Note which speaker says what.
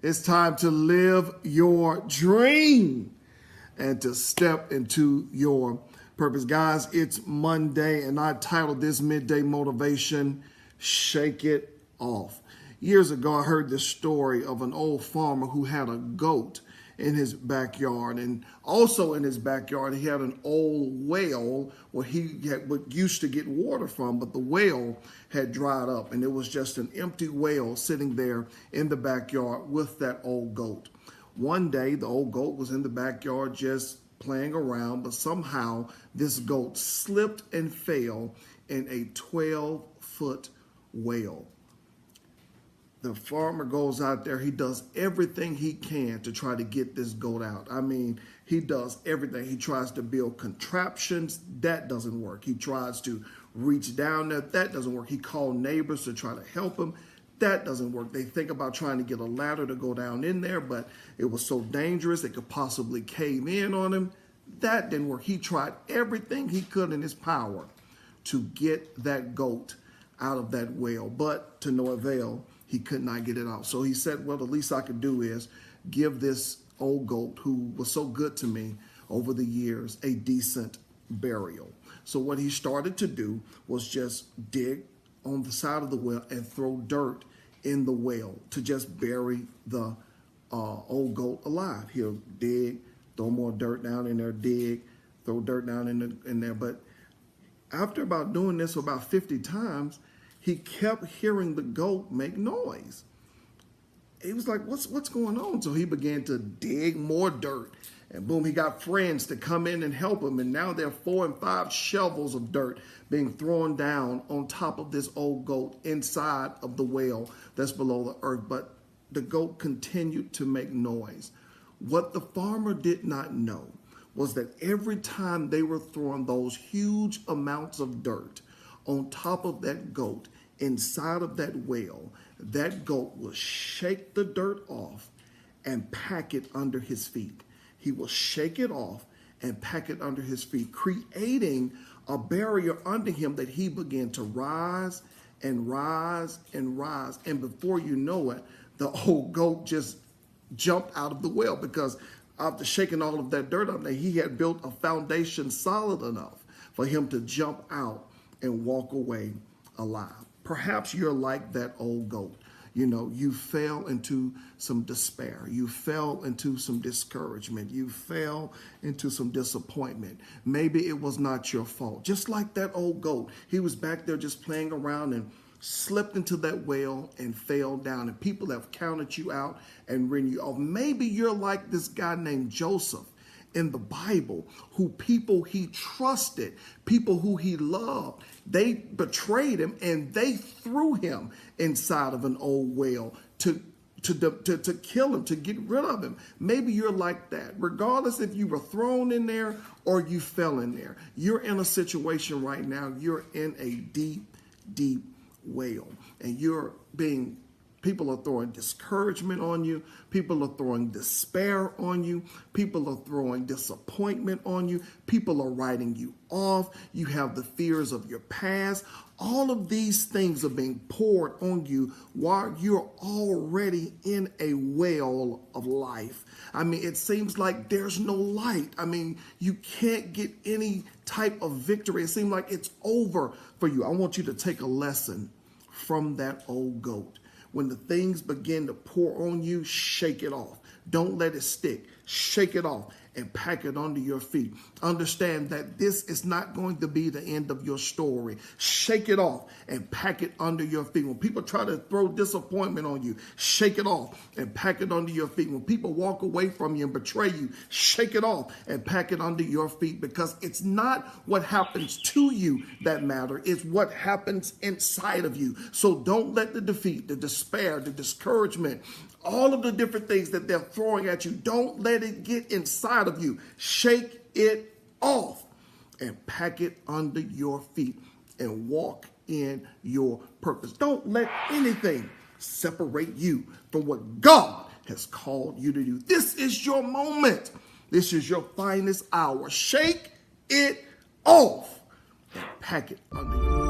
Speaker 1: It's time to live your dream and to step into your purpose. Guys, it's Monday, and I titled this midday motivation, Shake It Off. Years ago, I heard this story of an old farmer who had a goat in his backyard, and also in his backyard he had an old well where used to get water from, but the well had dried up and it was just an empty well sitting there in the backyard with that old goat. One day the old goat was in the backyard just playing around, but somehow this goat slipped and fell in a 12-foot well. The farmer goes out there, he does everything he can to try to get this goat out. I mean, he does everything. He tries to build contraptions, that doesn't work. He tries to reach down there, that doesn't work. He called neighbors to try to help him, that doesn't work. They think about trying to get a ladder to go down in there, but it was so dangerous it could possibly cave in on him. That didn't work. He tried everything he could in his power to get that goat out of that well, but to no avail. He could not get it out. So he said, well, the least I could do is give this old goat, who was so good to me over the years, a decent burial. So what he started to do was just dig on the side of the well and throw dirt in the well to just bury the old goat alive. He'll dig, throw more dirt down in there, dig, throw dirt down in there. But after about doing this about 50 times, he kept hearing the goat make noise. He was like, what's going on? So he began to dig more dirt. And boom, he got friends to come in and help him. And now there are 4 and 5 shovels of dirt being thrown down on top of this old goat inside of the well that's below the earth. But the goat continued to make noise. What the farmer did not know was that every time they were throwing those huge amounts of dirt on top of that goat, inside of that well, that goat will shake the dirt off and pack it under his feet. He will shake it off and pack it under his feet, creating a barrier under him that he began to rise and rise and rise. And before you know it, the old goat just jumped out of the well, because after shaking all of that dirt up there, he had built a foundation solid enough for him to jump out and walk away alive. Perhaps you're like that old goat. You know, you fell into some despair. You fell into some discouragement. You fell into some disappointment. Maybe it was not your fault. Just like that old goat, he was back there just playing around and slipped into that well and fell down. And people have counted you out and written you off. Maybe you're like this guy named Joseph in the Bible, who people he trusted, people who he loved, they betrayed him and they threw him inside of an old well to kill him, to get rid of him. Maybe you're like that. Regardless if you were thrown in there or you fell in there, you're in a situation right now, you're in a deep, deep well, and people are throwing discouragement on you. People are throwing despair on you. People are throwing disappointment on you. People are writing you off. You have the fears of your past. All of these things are being poured on you while you're already in a well of life. I mean, it seems like there's no light. I mean, you can't get any type of victory. It seems like it's over for you. I want you to take a lesson from that old goat. When the things begin to pour on you, shake it off. Don't let it stick. Shake it off and pack it under your feet. Understand that this is not going to be the end of your story. Shake it off and pack it under your feet. When people try to throw disappointment on you, shake it off and pack it under your feet. When people walk away from you and betray you, shake it off and pack it under your feet, because it's not what happens to you that matters. It's what happens inside of you. So don't let the defeat, the despair, the discouragement, all of the different things that they're throwing at you, don't let it get inside of you. Shake it off and pack it under your feet and walk in your purpose. Don't let anything separate you from what God has called you to do. This is your moment. This is your finest hour. Shake it off and pack it under your feet.